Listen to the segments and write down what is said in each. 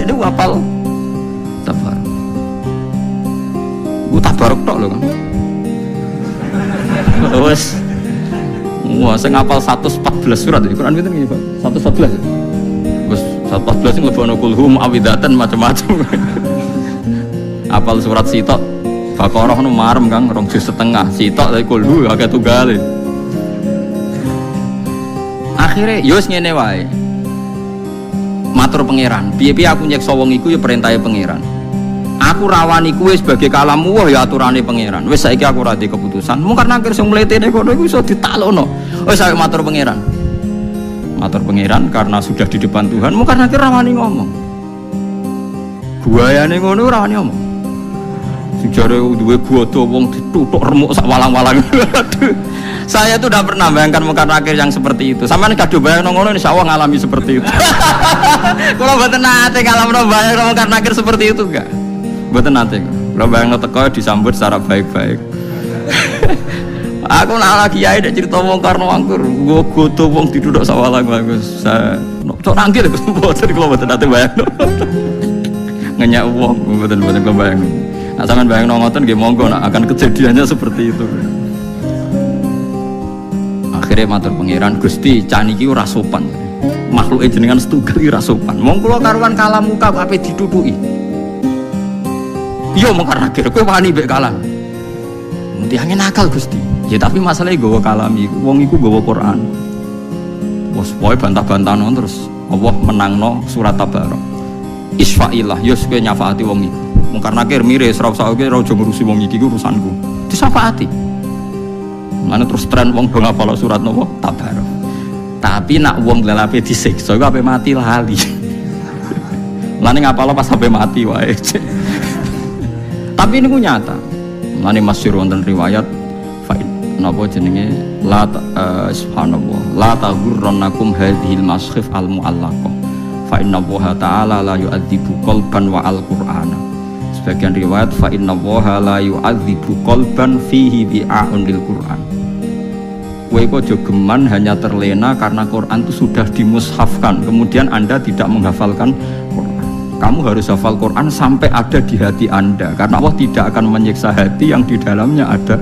dia apal tabarok. Tabarok tok lho kan. Wes. Wah, saya ngapal 114 surat di Quran itu nih, Pak. 114. Wes 114 sing lebokno kulhum awidatan macam-macam. Apal surat sitok Baqarah nu marem Kang 2 juz setengah. Sitok dari kulhu agak tunggale. Akhire yo wis ngene wae. Matur pangeran, piye-piye aku nyeksa wong iku ya perintahe pangeran. Aku rawani kuwe sebagai kalamu wah ya aturane pangeran. Wis saiki aku ora di keputusan. Mungkar nangkir sing mletene kono iku iso ditaklono. Wis saiki matur pangeran. Matur pangeran karena sudah di depan Tuhan, mungkar nangkir rawani ngomong. Buayane ngono rawani ngomong. Sing jare duwe godho wong dituthuk remuk sak walang-walang. Saya tuh udah pernah bayangkan mungkar nakir yang seperti itu. Sampeyan kado bayang ngono insyaallah ngalami seperti itu. Kalau mboten nate ngalamno bayang mungkar nakir seperti itu enggak? Mboten nate. Kalau bayangno teko disambut secara baik-baik. Aku nak lagi ae nek cerita mungkar nangkur, nggo godho wong dituthuk sak walang-walang. Saya cok nangkir mboten kula mboten nate bayangno. Ngenyak wong mboten kula bayangno. Nah sampeyan bayangno ngoten nggih monggo nak akan kejadiannya seperti itu. Akhirnya matur pangeran Gusti caniki ora sopan. Makhluke jenengan setunggal ora sopan. Mong kula karuan kalam muka ape ditutuki. Iya mung karena kira kowe wani mbek kalam. Mutiange nakal Gusti. Ya tapi masalahnya gawa kalam iku wong iku gawa Quran. Wes pokoke bantah-bantahan terus Allah menangno surat Tabarok. Isfa'illah yo kowe nyafaati wong iku. Mung karena kira mire ora usah kowe ora ngurusi wong iki urusanku. Disafaati. Mana terus tren wong do ngapal surat nopo Tabarok. Tapi nak wong lelape disiksa iku ape mati lali. Lane ngapal pas sampai mati wae. Tapi ini nyata. Lane masyhur wonten riwayat napa jenenge la subhanallah la taghurrannakum hadhil maskhif al muallaqah fa innallaha ta'ala la yu'adzibu qalban wa al-qur'ana. Sebagian riwayat fa innallaha la yu'adzibu qalban fihi bi'a'un lil Qur'an. Kowe kok jogeman hanya terlena karena Quran itu sudah dimushafkan, kemudian Anda tidak menghafalkan Quran. Kamu harus hafal Quran sampai ada di hati Anda, karena Allah tidak akan menyiksa hati yang di dalamnya ada.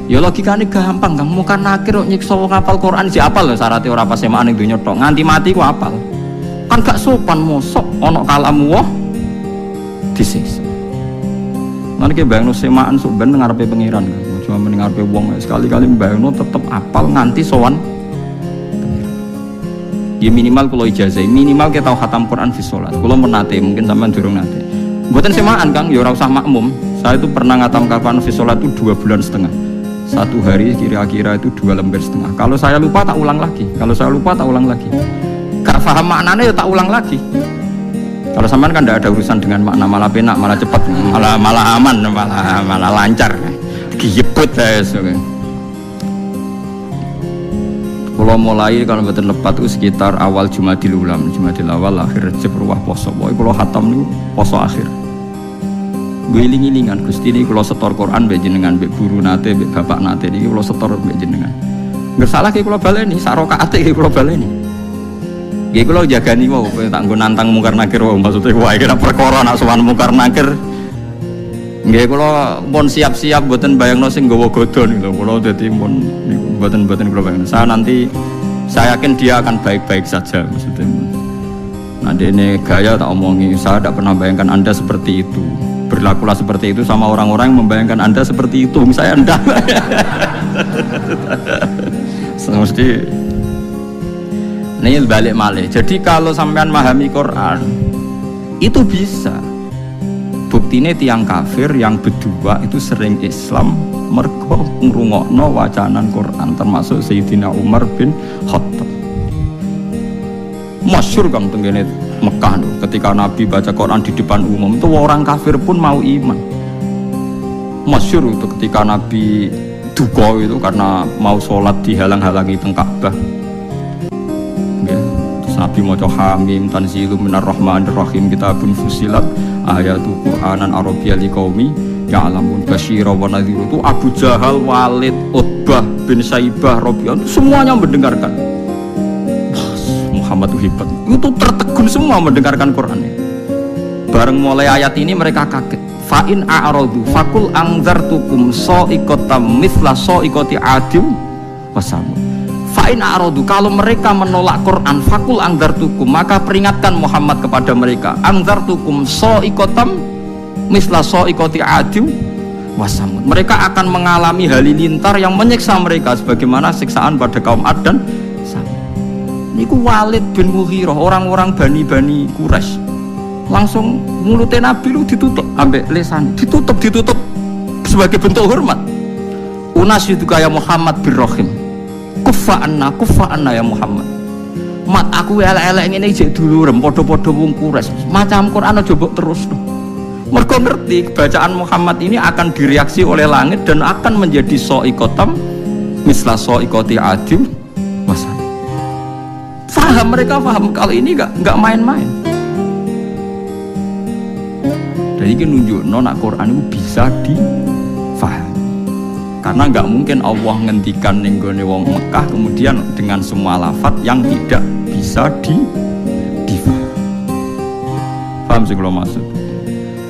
Ya logikane gampang Kang, muka nakir kok nyiksa wong hafal Quran si apal lho syaratnya ora pas semaan ning donya tok, nganti mati ku apal. Kan gak sopan mosok ana kalamu wah disiksa. Lan iki bayangno semaan sok ben ngarepe pangeran. Cuma mendengarpe wong sekali-kali bayangno tetep apal nganti sowan. Ya minimal kalau ijazah, minimal kita tahu khatam Quran fi sholat. Kalau menate mungkin sampean durung nate. Mboten semaan Kang, ya ora usah makmum. Saya itu pernah ngatam Quran fi sholat itu 2,5 bulan. Satu hari kira-kira itu 2,5 lembar. Kalau saya lupa tak ulang lagi. Kalau saya lupa tak ulang lagi. Gak paham maknanya ya tak ulang lagi. Kalau sampean kan tidak ada urusan dengan makna, malah penak, malah cepat, malah aman, malah lancar. Giyeput saya sebenarnya. Kalau mulai kalau betul lepat itu sekitar awal Jumadil Ulam, Jumadil awal akhir Rejab ruwah poso. Pokoknya kalau khatam itu poso akhir. Giling-gilingan Gusti ini kalau setor Quran mbek jenengan, mbek guru nate, mbek bapak nate niki kalau setor mbek jenengan. Enggak salah ki kula baleni, sak rakaate ki kula baleni. Nggih kula jagani wae kowe tak nggo nantang mungkar nakir wae maksudnya wae kira perkara nak sowan mungkar nakir. Nggih kula pun siap-siap mboten bayangno sing nggawa godhon lho kula dadi pun niku mboten kula bayangno. Saya yakin dia akan baik-baik saja maksudnya. Nanti ini gaya tak omongi, saya tidak pernah bayangkan Anda seperti itu. Berlakulah seperti itu sama orang-orang yang membayangkan Anda seperti itu. Saya Anda. Mesti ini balik malih. Jadi kalau sampean memahami Quran itu bisa. Buktinya tiang kafir yang berdua itu sering Islam mergo ngrungokno wacanan Quran, termasuk Sayyidina Umar bin Khattab. Masyhur Kang tenggene Mekah ketika Nabi baca Quran di depan umum itu orang kafir pun mau iman. Masyhur itu ketika Nabi duka itu karena mau sholat dihalang-halangi teng Ka'bah. Terus Nabi maca Hamim tanzilum minar rahmanir rahim kitabun fusilat ayatul Qur'anan arabiyya liqaumi ya'lamun basyira wa nadhiru. Itu Abu Jahal, Walid, Utbah bin Saibah, Rabi'ah semuanya mendengarkan. Muhammad itu hebat. Itu tertegun tertegun semua mendengarkan Quran ini. Bareng mulai ayat ini mereka kaget. Fa'in a'radu fakul angzartukum so'ikotam mithla so'ikoti adim wasamu. Fa'in a'radu, kalau mereka menolak Quran, fakul angzartukum, maka peringatkan Muhammad kepada mereka, angzartukum so'ikotam mithla so'ikoti adim wasamu. Mereka akan mengalami halilintar yang menyiksa mereka sebagaimana siksaan pada kaum Ad dan Samud. Niku Walid bin Mughirah, orang-orang Bani Quraisy, langsung mulutnya Nabi lu ditutup ambek lesan, ditutup sebagai bentuk hormat. Unasyiduka ya Muhammad birrahim, kuffa anna ya Muhammad. Mat aku elek-elek ngene jek dulurem padha-padha wong Quraisy. Macam Quran aja mbok terus. Mergo ngerti bacaan Muhammad ini akan direaksi oleh langit dan akan menjadi so'ikotam misla so'ikoti adim wasan. Mereka paham kalau ini nggak main-main. Jadi ini nunjukno nak Quran itu bisa difahami. Karena nggak mungkin Allah ngendikan ning gone wong Mekah kemudian dengan semua lafaz yang tidak bisa difahami. Paham sih kalau maksud?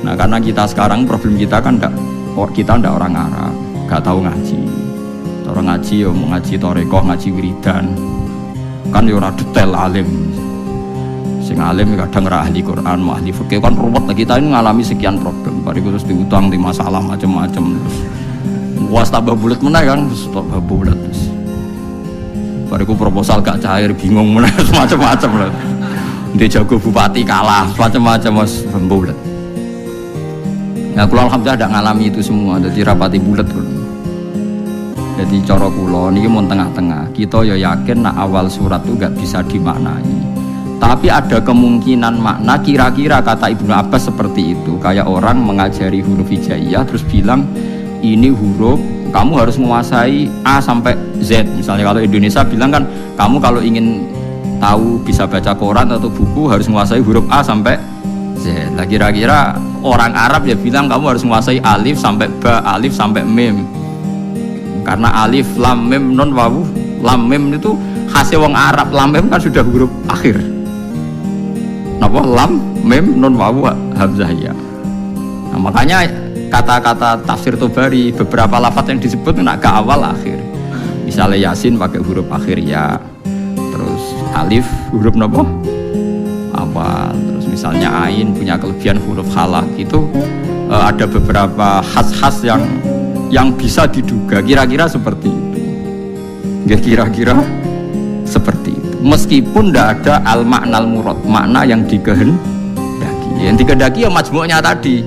Nah karena kita sekarang problem kita kan kita ndak orang Arab, nggak tahu ngaji. Orang ngaji ya mau ngaji torekoh, ngaji wiridan. Kan ya ora detail alim. Sing alim kadang ora ahli Quran, mau ahli fikih kan ruwet. Kita ini ngalami sekian problem. Bariku terus diutang di masalah macam-macam terus. Was tambah bulat meneh kan, terus tambah bulat terus. Bariku proposal gak cair, bingung meneh macam-macam lah. Dia jago bupati kalah, macam-macam mas bulat. Nah, kula alhamdulillah tidak ngalami itu semua, jadi rapati bulat kula. Jadi cara kula niki mun tengah-tengah. Kita ya yakin nak awal surat itu gak bisa dimaknai. Tapi ada kemungkinan makna kira-kira kata Ibnu Abbas seperti itu. Kayak orang mengajari huruf hijaiyah terus bilang ini huruf kamu harus menguasai A sampai Z. Misalnya kalau Indonesia bilang kan kamu kalau ingin tahu bisa baca koran atau buku harus menguasai huruf A sampai Z. Nah kira-kira orang Arab ya bilang kamu harus menguasai alif sampai ba, alif sampai mim. Karena alif, lam, mim, non, wawu. Lam, mim itu khasnya wong Arab. Lam, mim kan sudah huruf akhir. Napa? Lam, mim, non, wawu, hamzah ya. Nah, makanya kata-kata tafsir Tobari beberapa lafaz yang disebut nak ke awal akhir. Misalnya Yasin pakai huruf akhir ya. Terus alif huruf napa? Awal. Terus misalnya ain punya kelebihan huruf halak itu ada beberapa khas-khas yang bisa diduga kira-kira seperti itu. Ya kira-kira seperti itu. Meskipun tidak ada al-ma'nal murad, makna yang dikehendaki. Yang dikehendaki ya majmu'nya tadi.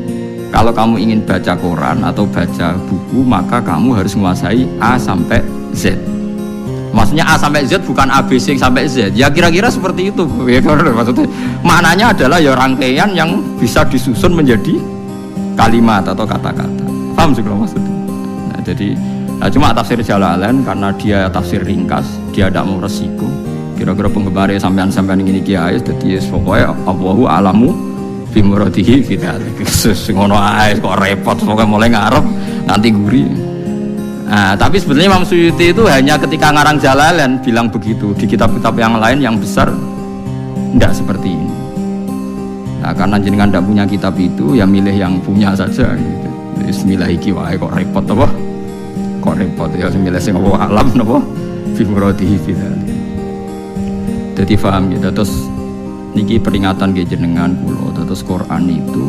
Kalau kamu ingin baca Quran atau baca buku, maka kamu harus menguasai A sampai Z. Maksudnya A sampai Z bukan ABC sampai Z. Ya kira-kira seperti itu. Ya, maksudnya maknanya adalah ya rangkaian yang bisa disusun menjadi kalimat atau kata-kata. Paham sih kalau maksudnya? Nah, jadi cuma tafsir Jalalain karena dia tafsir ringkas, dia tidak mau resiko. Kira-kira penggemarnya sampean-sampean ini kiai, jadi pokoknya Allahu alamu bimuradihi fitalik. Ngono ae kok repot, pokoknya mulai ngarep nanti gurih. Nah, tapi sebenarnya Imam Suyuti itu hanya ketika ngarang Jalalain bilang begitu. Di kitab-kitab yang lain yang besar tidak seperti ini. Nah, karena jenengan tidak punya kitab itu, ya milih yang punya saja. Gitu. Bismillah iki wae kok repot apa? Kok repot ya milih sing apa alam napa? Fi muradihi fitalik. Jadi paham gitu. Terus niki peringatan nggih jenengan kula. Terus Quran itu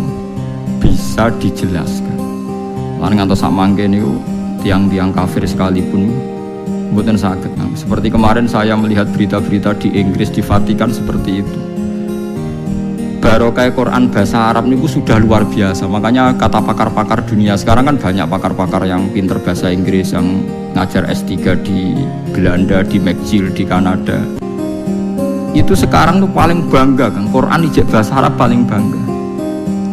bisa dijelaskan. Lan ngantos sak mangke niku tiang-tiang kafir sekalipun mboten saged. Seperti kemarin saya melihat berita-berita di Inggris, di Vatikan seperti itu. Barokah Quran bahasa Arab niku sudah luar biasa. Makanya kata pakar-pakar dunia sekarang kan banyak pakar-pakar yang pinter bahasa Inggris yang ngajar S3 di Belanda, di McGill, di Kanada. Itu sekarang tuh paling bangga kan Quran ijek bahasa Arab paling bangga.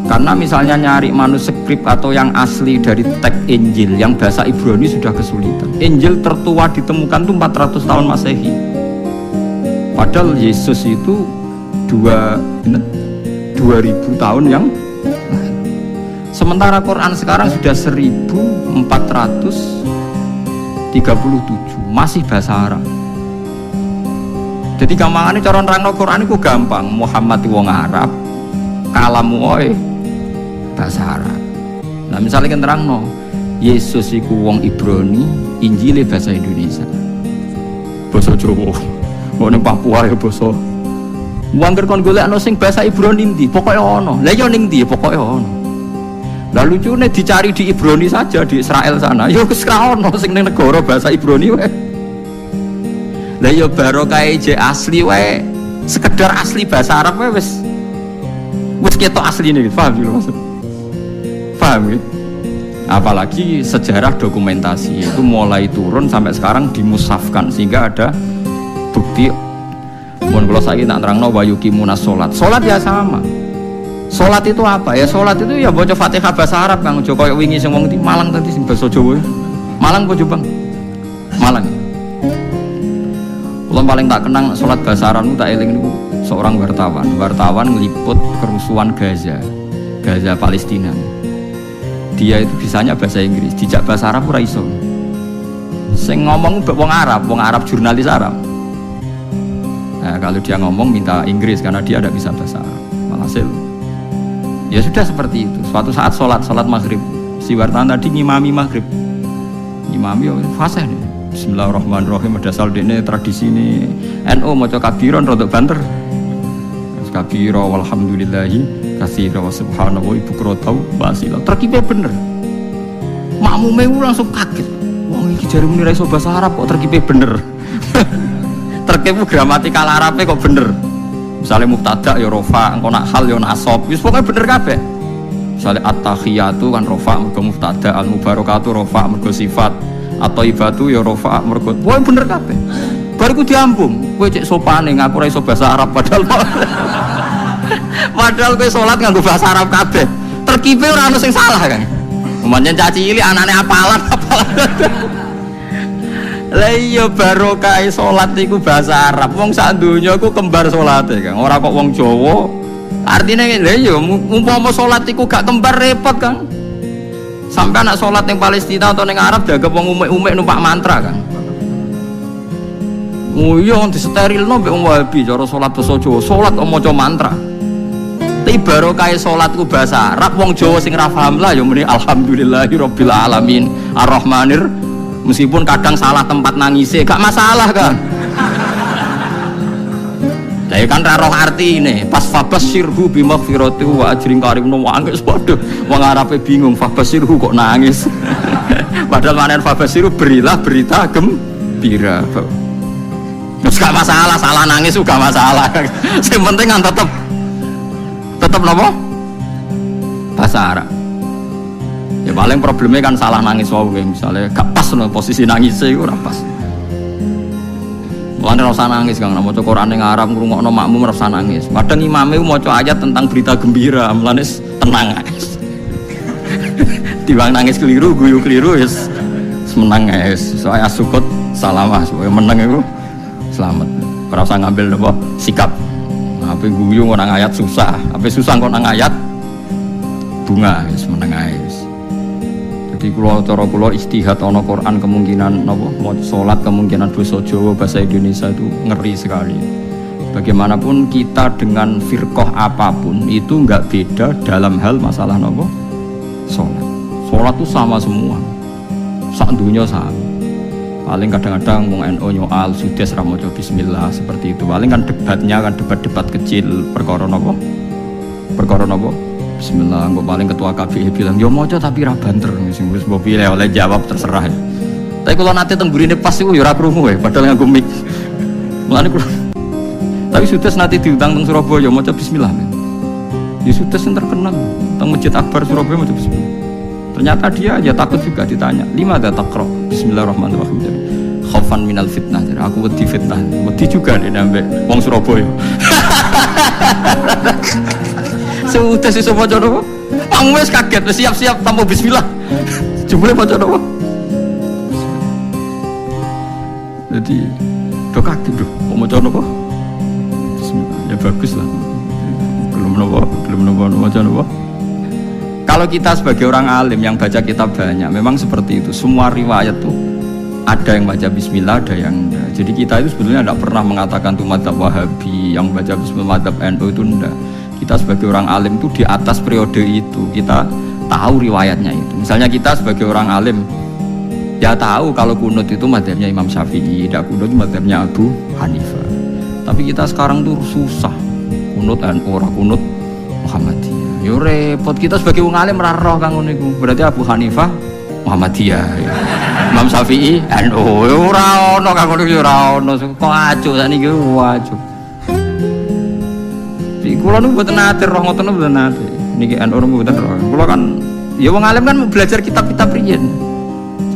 Karena misalnya nyari manuskrip atau yang asli dari teks Injil yang bahasa Ibrani sudah kesulitan. Injil tertua ditemukan tuh 400 tahun Masehi. Padahal Yesus itu 2000 tahun yang sementara Quran sekarang sudah 1437 masih bahasa Arab. Jadi gampangane cara nerangno Quran iku gampang. Muhammad wong Arab, kalamu wae bahasa Arab. Nah, misalnya kan terangno Yesus iku wong Ibrani, Injile bahasa Indonesia. Basa Jawa. Mbok ning Papua ya basa. Wong kon golekno sing bahasa Ibrani ndi? Pokoke ono. Lah ya ning ndi? Pokoke ono. Lah lucune dicari di Ibrani saja di Israel sana. Ya wis ra ono sing ning negara bahasa Ibrani wae. Lah ya barokah je asli wae, sekedar asli bahasa Arab wae wis ketok asline gitu. Paham gitu maksud? Paham gitu? Apalagi sejarah dokumentasi itu mulai turun sampai sekarang dimusafkan sehingga ada bukti. Mun kula saiki tak terangno wa yuqimunas salat. Salat ya sama. Salat itu apa? Ya salat itu ya baca Fatihah bahasa Arab Kang. Aja koyo wingi sing wong Malang tadi sing basa Jawa. Malang apa Jombang? Malang. Kula paling tak kenang salat bahasa Arab tak eling niku seorang wartawan ngeliput kerusuhan Gaza Palestina. Dia itu bisanya bahasa Inggris, dijak bahasa Arab ora iso. Sing ngomong wong Arab jurnalis Arab. Nah, kalau dia ngomong minta Inggris karena dia tidak bisa bahasa Arab. Walhasil ya sudah seperti itu. Suatu saat salat maghrib, si wartawan tadi ngimami maghrib. Ngimami fasih nih. Bismillahirrahmanirrahim, ada saldene tradisi ini NU maca kabiron rodok banter. Kabira walhamdulillahi katsira wa subhanahu ibu krotau wasila. Terkipe bener. Makmume langsung kaget. Wong iki jare muni ra iso bahasa Arab kok terkipe bener. Terkipe gramatikal Arabe kok bener. Misalnya mubtada ya rafa, engko nak hal ya nasab. Wis pokoke bener kabeh. Misalnya at-tahiyatu kan rafa mergo mubtada, al-mubarakatu rafa mergo sifat, at-thayyibatu ya rafa mergo. Wah bener kabeh. Bariku diambung. Kowe cek sopane ngaku ra iso bahasa Arab padahal kowe salat nganggo bahasa Arab kabeh. Terkipe ora ono sing salah kan. Pancen caci cilik anane apalan. Lah iya barokah salat iku bahasa Arab. Wong sak donya iku kembar salate Kang. Ora kok wong Jawa. Artine lha iya umpama salat iku gak kembar repot Kang. Sampai anak salat ning Palestina atau ning Arab dianggap wong umek-umek numpak mantra Kang. Oh iya disterilno mbek wong Wahabi cara salat basa Jawa, salat kok maca mantra. Tapi barokah salatku bahasa Arab wong Jawa sing ra paham lah ya muni alhamdulillahirabbil alamin arrahmanir. Meskipun kadang salah tempat nangise gak masalah kan. Lah kan ra roh artine, pas fabasyirhu bimaghfirati wa ajrin karim no angges padha. Wong Arabe bingung fabasyirhu kok nangis. Padahal maknane fabasyirhu berilah berita gembira. Terus gak masalah, salah nangis juga masalah. Yang penting kan tetap apa? Bahasa Arab. Ya paling problemnya kan salah nangis wae, misalnya gak pas no posisi nangisnya itu ora pas. Mulane ora usah nangis Kang, maca Quran ning Arab ngrungokno makmum ora usah nangis. Padahal imame maca ayat tentang berita gembira, mulane tenang ae. Timbang nangis keliru, guyu keliru wis menang ae. Soale asukut salamah supaya menang iku selamat. Ora usah ngambil apa sikap. Apa guyu nang ayat susah, apa susah kok nang ayat bunga wis meneng ae wis. Jadi cara kula istihad ana Quran kemungkinan napa mau salat kemungkinan basa Jawa bahasa Indonesia itu ngeri sekali. Bagaimanapun kita dengan firqah apapun itu enggak beda dalam hal masalah napa salat. Salat itu sama semua. Sak dunya sama. Paling kadang-kadang wong NU nyoal sudes ra maca bismillah seperti itu. Paling kan debatnya kan debat-debat kecil perkara napa? Perkara napa? Bismillah. Engko paling ketua KBI bilang, "Yo maca tapi ra banter." Sing wis mbok pilih oleh jawab terserah. Tapi kalau nate teng burine pas iku yo ora krungu padahal nganggo mic. Mulane kula. Tapi sudes nate diundang teng Surabaya maca bismillah. Ya sudes yang terkenal teng Masjid Akbar Surabaya maca bismillah. Ternyata dia aja takut juga ditanya, "Lima ada takro Bismillahirrahmanirrahim." Khaufan minal fitnah. Jadi aku wedi fitnah. Wedi juga nih nambah wong Surabaya. Sudah sih semua jodoh. Kamu wes kaget, wes siap-siap tanpa bismillah. Jumlah baca doa. Jadi do kaget doh. Mau baca doa. Bismillah. Ya bagus lah. Belum baca doa. Kalau kita sebagai orang alim yang baca kitab banyak, memang seperti itu. Semua riwayat tuh ada yang baca bismillah, ada yang enggak. Jadi kita itu sebetulnya tidak pernah mengatakan itu madzhab Wahabi, yang baca bismillah madzhab NU itu enggak. Kita sebagai orang alim itu di atas periode itu, kita tahu riwayatnya itu. Misalnya kita sebagai orang alim, ya tahu kalau kunut itu madzhabnya Imam Syafi'i, tidak kunut madzhabnya Abu Hanifah. Tapi kita sekarang tuh susah, kunut NU, orang kunut Muhammadiyah. Yo repot, kita sebagai orang alim roh kang ngono iku. Berarti Abu Hanifah Muhammadiyah. Ya. Imam Syafi'i NU ora ono kang ngono yo ora ono. Kok acuh sakniki acuh. Iki kula nu mboten nate roh ngoten mboten nate. Niki NU mboten roh. Kula kan ya wong alim kan belajar kitab-kitab riyen.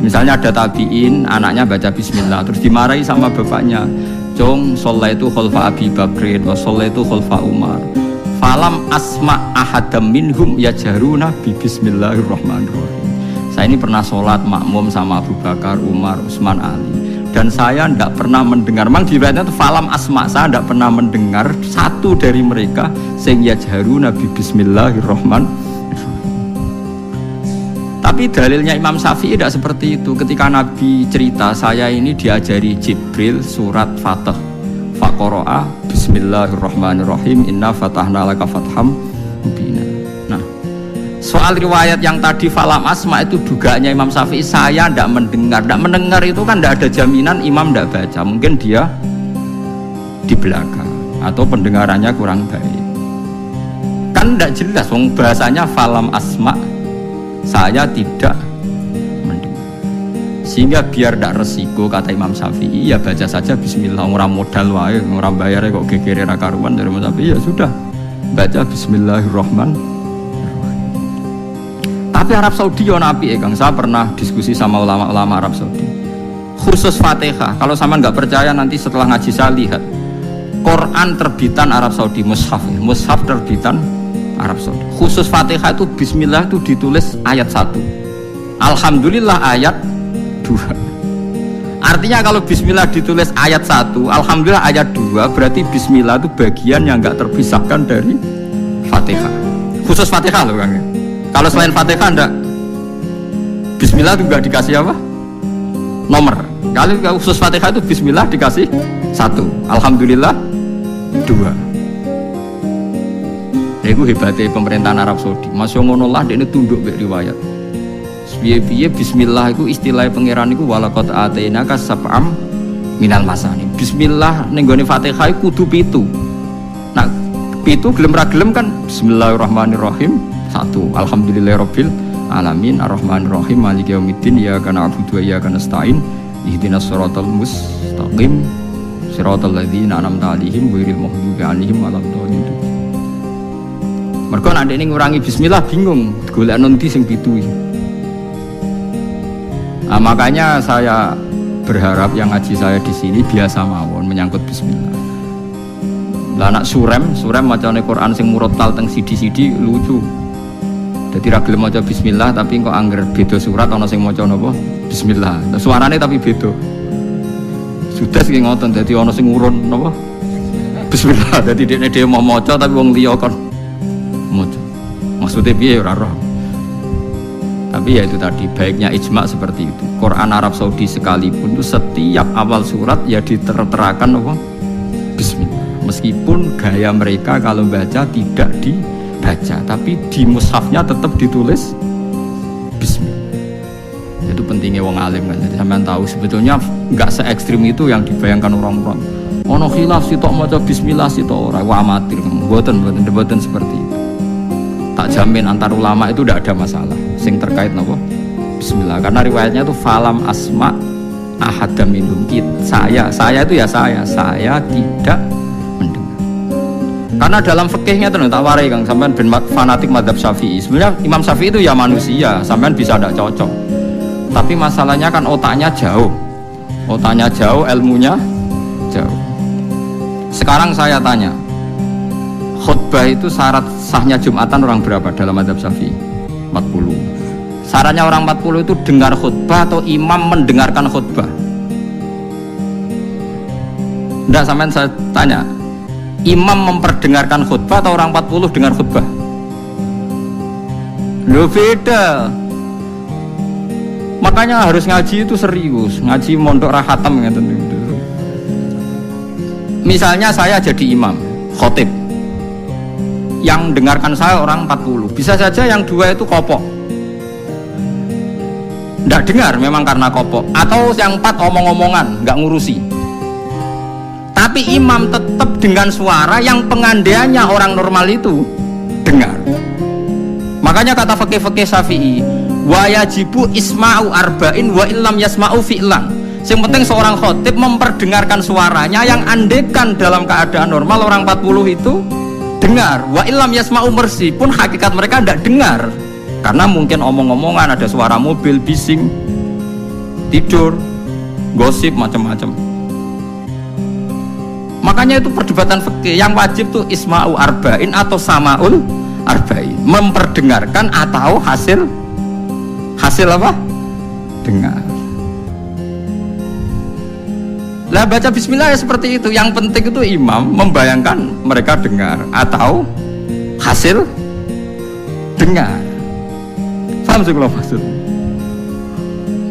Misalnya ada tabi'in, anaknya baca bismillah terus dimarahi sama bapaknya. Jong shallaitu khalfa Abi Bakrin wa shallaitu khalfa Umar. Falam asma ahadam minhum yajharuna bi bismillahirrahmanirrahim. Saya ini pernah sholat makmum sama Abu Bakar, Umar, Utsman, Ali, dan saya tidak pernah mendengar. Memang di riwayatnya itu falam asma, saya tidak pernah mendengar satu dari mereka sing yajharuna bi bismillahirrahmanirrahim. Tapi dalilnya Imam Syafi'i tidak seperti itu. Ketika Nabi cerita, saya ini diajari Jibril surat Fatah. Faqara'a bismillahirrahmanirrahim inna fatahna laka fatham mubina. Nah, soal riwayat yang tadi falam asma itu dugaannya Imam Syafi'i, saya tidak mendengar. Tidak mendengar itu kan tidak ada jaminan imam tidak baca. Mungkin dia di belakang atau pendengarannya kurang baik. Kan tidak jelas, bahasanya falam asma, saya tidak mendengar. Sehingga biar tidak resiko, kata Imam Syafi'i, ya baca saja bismillah. Orang modal wae, orang bayar kok gegere ra karuan dari Imam Syafi'i, ya sudah baca bismillahirrahmanirrahim. Tapi Arab Saudi yo nabi Kang, saya pernah diskusi sama ulama-ulama Arab Saudi. Khusus Fatihah, kalau sama nggak percaya nanti setelah ngaji saya lihat Quran terbitan Arab Saudi, mushaf terbitan Arab Saudi. Khusus Fatihah itu bismillah itu ditulis ayat 1. Alhamdulillah ayat 2. Artinya kalau bismillah ditulis ayat 1, alhamdulillah ayat 2, berarti bismillah itu bagian yang enggak terpisahkan dari Fatihah. Khusus Fatihah loh Kang. Kalau selain Fatihah enggak, bismillah itu enggak dikasih apa? Nomor. Kalau khusus Fatihah itu bismillah dikasih 1, alhamdulillah 2. Itu hebatnya pemerintahan Arab Saudi. Masya Allah, dia ini tunduk ke riwayat. Biye bismillah itu istilah pangeran itu walaqad atainaka sab'am minal masani. Bismillah ning gone Fatihah iku kudu 7. Nah, 7 gelem ra gelem kan bismillahirrahmanirrahim 1. Alhamdulillahirabbil alamin arrahmanirrahim maliki yaumiddin iyyaka na'budu wa iyyaka nasta'in ihdinas siratal mustaqim siratal ladzina an'amta 'alaihim ghairil maghdubi 'alaihim waladdallin. Mergo nek ndekne ngurangi bismillah bingung golek nanti sing 7. Nah, makanya saya berharap yang ngaji saya di sini biasa mawon menyangkut bismillah. Lah anak surem macane Quran sing murattal teng sidi-sidi lucu. Dadi ra gelem maca bismillah tapi kok angger beda surat ana sing maca napa bismillah. Nah, suarane tapi beda. Sudah sing ngoten dadi ana sing urun napa bismillah. Dadi dekne dhewe mau maca tapi wong liya kon maca. Maksudnya piye ora roh. Tapi ya itu tadi, baiknya ijma seperti itu. Quran Arab Saudi sekalipun itu setiap awal surat ya diterterakan apa? Bismillah. Meskipun gaya mereka kalau baca tidak dibaca, tapi di mushafnya tetap ditulis Bismillah. Itu pentingnya wong alim kan. Jadi sampean tahu sebetulnya nggak se ekstrim itu yang dibayangkan orang-orang. Ono khilaf sitok maca Bismillah sitok ora, wah amatir. Mboten seperti itu. Tak jamin antar ulama itu tidak ada masalah sing terkait nopo bismillah, karena riwayatnya itu falam asma ahadam minhum. Saya itu ya saya tidak mendengar. Karena dalam fikihnya itu tak warai Kang, sampean ben fanatik mazhab Syafi'i. Sebenarnya Imam Syafi'i itu ya manusia, sampean bisa tidak cocok. Tapi masalahnya kan otaknya jauh, ilmunya jauh. Sekarang saya tanya, khutbah itu syarat sahnya Jumatan orang berapa dalam mazhab Syafi'i? 40. Syaratnya orang 40 itu dengar khutbah atau imam mendengarkan khutbah? Enggak, sampean saya tanya, imam memperdengarkan khutbah atau orang 40 dengar khutbah? Loh beda. Makanya harus ngaji itu serius, ngaji mondok rahatam gitu. Misalnya saya jadi imam, khotib, yang dengarkan saya orang 40, bisa saja yang 2 itu kopok, nggak dengar memang karena kopok, atau yang 4 omong-omongan, nggak ngurusi. Tapi imam tetap dengan suara yang pengandaiannya orang normal itu dengar. Makanya kata fikih Syafi'i, wa yajibu isma'u arba'in wa illam yasma'u fi'lan. Yang penting seorang khotib memperdengarkan suaranya yang andekan dalam keadaan normal orang 40 itu dengar. Wa illam yasma'u mersi pun hakikat mereka tidak dengar. Karena mungkin omong-omongan, ada suara mobil, bising, tidur, gosip, macam-macam. Makanya itu perdebatan fikih yang wajib tuh isma'u arba'in atau sama'ul arba'in, memperdengarkan atau hasil apa? Dengar. Lah baca bismillah ya seperti itu. Yang penting itu imam membayangkan mereka dengar atau hasil dengar. Paham sih kalau maksud?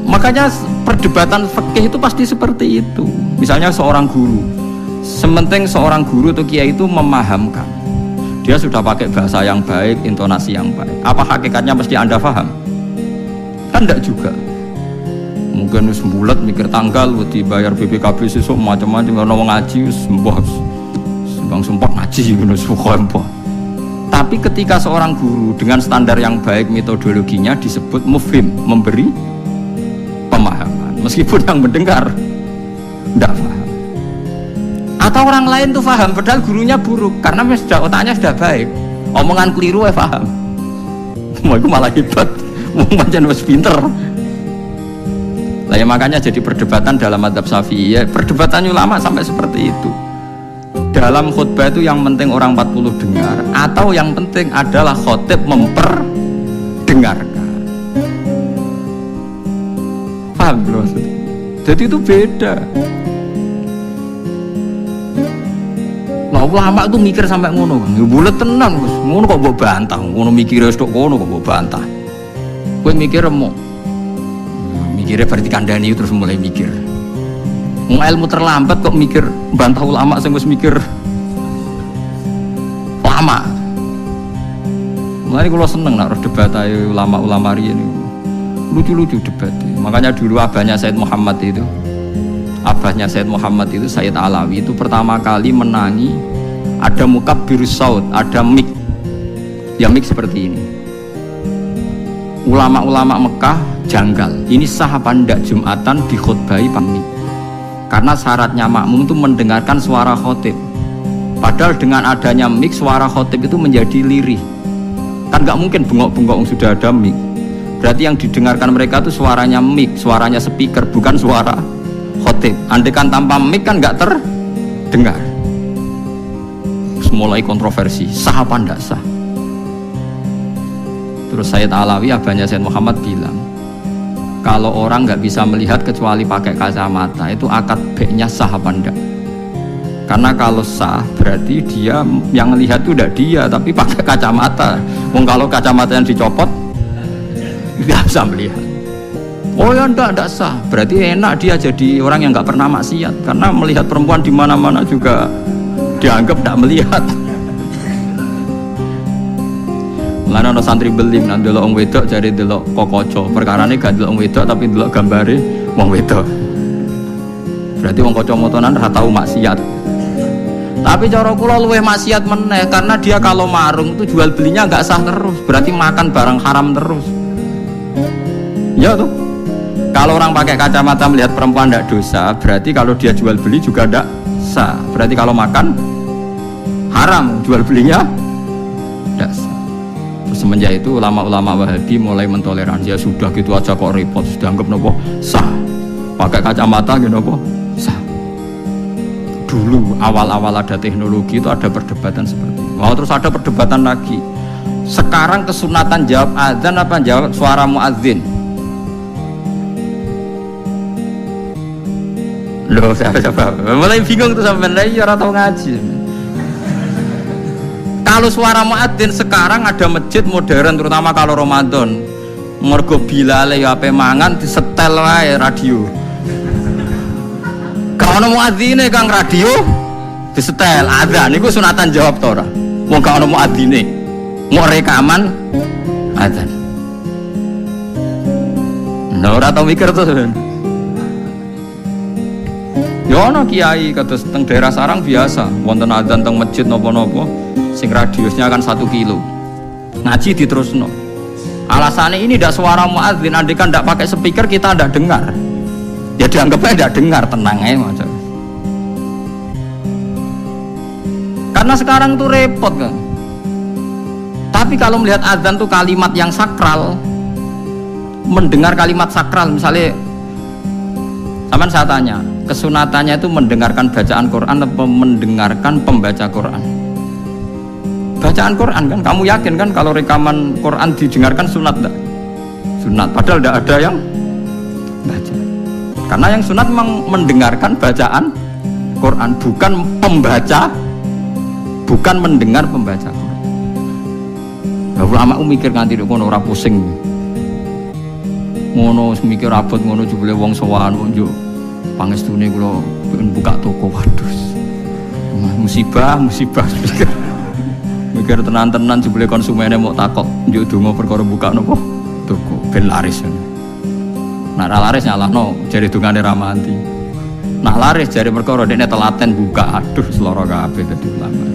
Makanya perdebatan fikih itu pasti seperti itu. Misalnya seorang guru, sementing seorang guru atau kiai itu memahamkan, dia sudah pakai bahasa yang baik, intonasi yang baik. Apa hakikatnya mesti Anda paham? Kan enggak juga. Mungkin wis bulat mikir tanggal, dibayar BPKB sesuk macam-macam, ono wong ngaji wis mbah sembang sumpah ngaji ngono suka mbah. Tapi ketika seorang guru dengan standar yang baik, metodologinya disebut mufhim, memberi pemahaman, meskipun yang mendengar tidak paham. Atau orang lain tuh paham, padahal gurunya buruk, karena sudah otaknya sudah baik, omongan keliru paham. Mau itu malah hebat, mau macam wis pinter. Lah ya makanya jadi perdebatan dalam madzhab Syafi'i, ya, perdebatan ulama sampai seperti itu. Dalam khutbah itu yang penting orang 40 dengar, atau yang penting adalah khotib memperdengarkan. Paham belum? Jadi itu beda. Lah ulama itu mikir sampai ngono, bulet tenan Gus. Ngono kok mbok bantah, ngono mikire wis tok ngono kok mbok bantah. Kowe mikir remuk. Mikirnya berarti kandani terus mulai mikir. Ilmu terlambat kok mikir bantah ulama sing wis mikir lama. Mulai kalau seneng nak debat ayo ulama-ulama riyen lucu-lucu debat. Makanya dulu abahnya Said Muhammad itu, Said Alawi itu pertama kali menangi ada mukabbirus saut, ada mik. Ya mik seperti ini. Ulama-ulama Mekah janggal, ini sah apa ndak Jumatan dikhutbahi pamit? Karena syaratnya makmum itu mendengarkan suara khotib. Padahal dengan adanya mik, suara khotib itu menjadi lirih. Kan nggak mungkin bengok-bengok sudah ada mik. Berarti yang didengarkan mereka itu suaranya mik, suaranya speaker, bukan suara khotib. Andaikan tanpa mik kan nggak terdengar. Terus mulai kontroversi, sah apa ndak sah? Terus Said Alawi, abahnya Said Muhammad bilang, kalau orang nggak bisa melihat kecuali pakai kacamata, itu akad baiknya sah apa enggak? Karena kalau sah berarti dia yang melihat itu udah dia, tapi pakai kacamata. Kalau kacamata yang dicopot nggak bisa melihat. Oh ya enggak sah. Berarti enak dia jadi orang yang nggak pernah maksiat, karena melihat perempuan di mana-mana juga dianggap tidak melihat. Lan ana santri belim nang delok wong wedok jare delok kokoco. Perkarane gak delok wong wedok tapi delok gambare wong wedok. Berarti wong kacamataan ora tau maksiat. Tapi cara kula luwih maksiat meneh karena dia kalau marung itu jual belinya enggak sah terus. Berarti makan barang haram terus. Ya tuh. Kalau orang pakai kacamata melihat perempuan enggak dosa, berarti kalau dia jual beli juga enggak sah. Berarti kalau makan haram, jual belinya enggak sah. Semenjak itu ulama-ulama Wahabi mulai mentoleransi, ya sudah gitu aja kok repot, sudah anggap nopo sah. Pakai kacamata gitu nopo sah. Dulu awal-awal ada teknologi itu ada perdebatan seperti itu. Wow, terus ada perdebatan lagi. Sekarang kesunatan jawab azan apa jawab suara muadzin? Loh, siapa? Mulai bingung tuh sampai lagi orang tahu ngaji. Kalau suara muadzin sekarang ada masjid modern, terutama kalau Ramadan, Mergo Bilal ya ape mangan disetel wae radio. Gak ono muadzine Kang radio disetel adzan niku sunatan jawab to ora? Wong gak ono muadzine. Mau rekaman adzan. Nah ora tau mikir to. Ya ana kiai kados teng daerah sarang biasa, wonten adzan teng masjid napa-napa sing radiusnya akan 1 kilo. Ngaji diterusno. Alasannya ini tidak suara muadzin, andai kan tidak pakai speaker kita tidak dengar. Ya dianggapnya tidak dengar, tenang aja macam. Karena sekarang tuh repot kan. Tapi kalau melihat adzan tuh kalimat yang sakral, mendengar kalimat sakral, misalnya, sama saya tanya, kesunatannya itu mendengarkan bacaan Quran atau mendengarkan pembaca Quran? Bacaan Quran kan, kamu yakin kan kalau rekaman Quran didengarkan sunat enggak? Sunat, padahal tidak ada yang baca. Karena yang sunat memang mendengarkan bacaan Quran, bukan pembaca, bukan mendengar pembaca Quran. Nah, ulama mikir nganti ngono ora pusing. Ngono mikir abot ngono jebule wong sowan njuk pangestune kula pengen buka toko, waduh. Musibah mikir tenan-tenan jebule konsumennya mau takok njuk donga perkara buka napa toko ben laris. Nah laris nyalahno jare dungane Ramanti. Nah laris jare perkara dekne telaten buka, aduh seloro kabeh dadi ulama.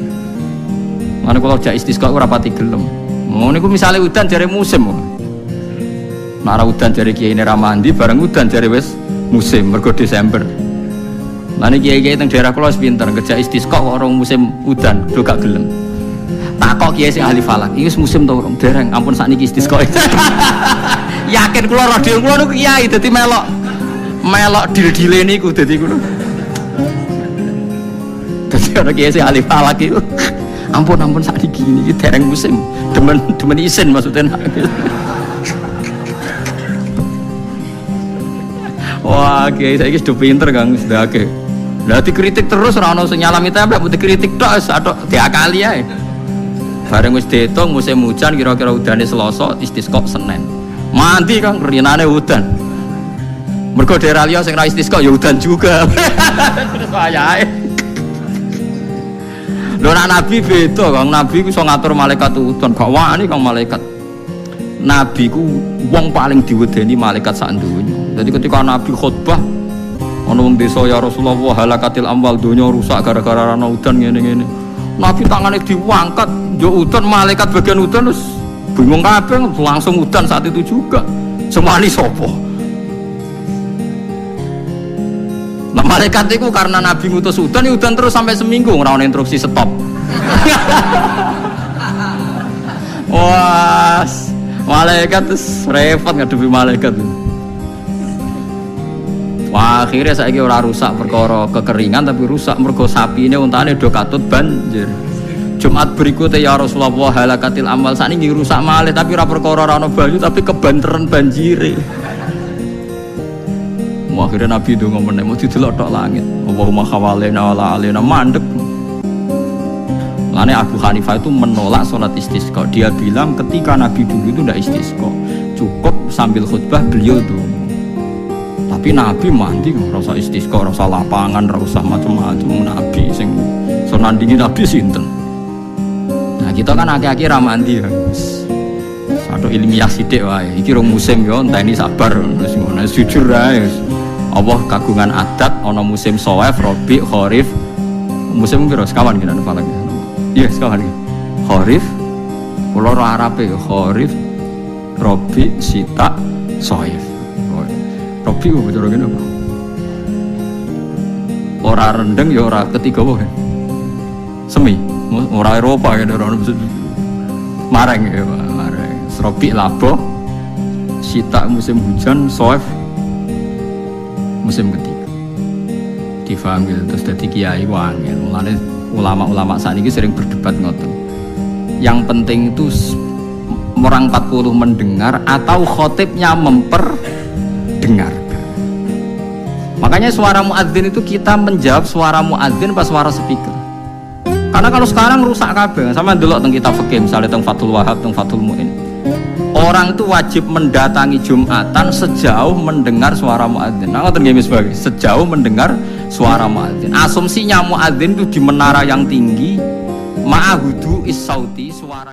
Mane kula jak istisqa ora pati gelem. Ngono niku misale udan jare musim. Nah udan jare kiai Ramanti bareng udan jare wis musim mergo Desember. Lah niki kiai-kiai teng daerah kula wis pinter kerja istisqa kok ora musim udan, do gak gelem. Takok kiai sing ahli falak, iki wis musim to urung dereng, ampun sakniki istisqa. Yakin kula radio kula niku kiai dadi melok dil-dile niku dadi ngono. Dadi ana kiai sing ahli falak iku. Ampun sakniki niki dereng musim. Demen isin maksudnya. Wah, kiai saiki sudah pinter Kang, sudah akeh. Lah dikritik terus ora ono sing nyalami templek, mbok dikritik tok wis atok diakali ae. Bareng wis diitung musim hujan kira-kira udane Selasa, istisqa Senin. Mandi Kang rinane udan. Mergo daerah liya sing ra istisqa ya udan juga. Terus wayahe. Lho nek nabi beda Kang, nabi ku iso ngatur malaikat udan, gak wani Kang malaikat. Nabi ku wong paling diwedeni malaikat sak donya. Jadi ketika Nabi khutbah ana wong desa ya Rasulullah halakatil amwal donya rusak gara-gara ana udan ngene-ngene. Nabi tangane diangkat, yo udan malaikat bagian udan terus bingung kabeh langsung udan saat itu juga. Semani sapa? Nah malaikat itu karena Nabi ngutus udan, ya udan terus sampai seminggu ora ana instruksi stop. Wah, malaikat terus repot ngadepi malaikat. Wah, akhirnya saiki ora rusak perkara kekeringan tapi rusak mergo sapine untane do katut banjir. Jumat berikutnya ya Rasulullah halakatil amal sakniki rusak malih tapi ora perkara ora ana banyu tapi kebanteran banjire. Wah, akhirnya Nabi ndonga meneh mau didelok tok langit. Allahumma khawalina wala alina mandek. Lane Abu Hanifah itu menolak sholat istisqa. Dia bilang ketika Nabi dulu itu tidak istisqa, cukup sambil khutbah beliau donga. Tapi Nabi mandi rasa istisqa, rasa lapangan, rasa macam-macam. Nabi sing so nandingi Nabi sinten. Nah kita kan akhir-akhir ramandi ya. Satu ilmiah sithik wae. Iki rong musim yo enteni sabar wis ngono jujur ae. Allah kagungan adat ana musim Shawwal, Rabi, Kharif. Musim piro sekawan kira falak. Iya sekawan. Kharif. Kula ora Arabe yo Kharif, Rabi, Sita, Shawwal. Robi kok cara ngene apa? Ora rendeng ya ora ketiga wae. Semi, ora Eropa ya ora mareng ya, mareng. Robi labo, Sita musim hujan, Soef musim ketiga. Difahami terus dadi kiai wangel. Mulane ulama-ulama sakniki sering berdebat ngoten. Yang penting itu orang 40 mendengar atau khotibnya dengarkan. Makanya suara muadzin itu kita menjawab suara muadzin pas suara speaker. Karena kalau sekarang rusak kabeh. Sama delok teng kitab fikih misalnya teng Fathul Wahab, teng Fathul Muin. orang itu wajib mendatangi Jumatan sejauh mendengar suara muadzin. Nah, ngoten nggih sebagai sejauh mendengar suara muadzin. Asumsinya muadzin itu di menara yang tinggi, ma'ahudu is sauti, suara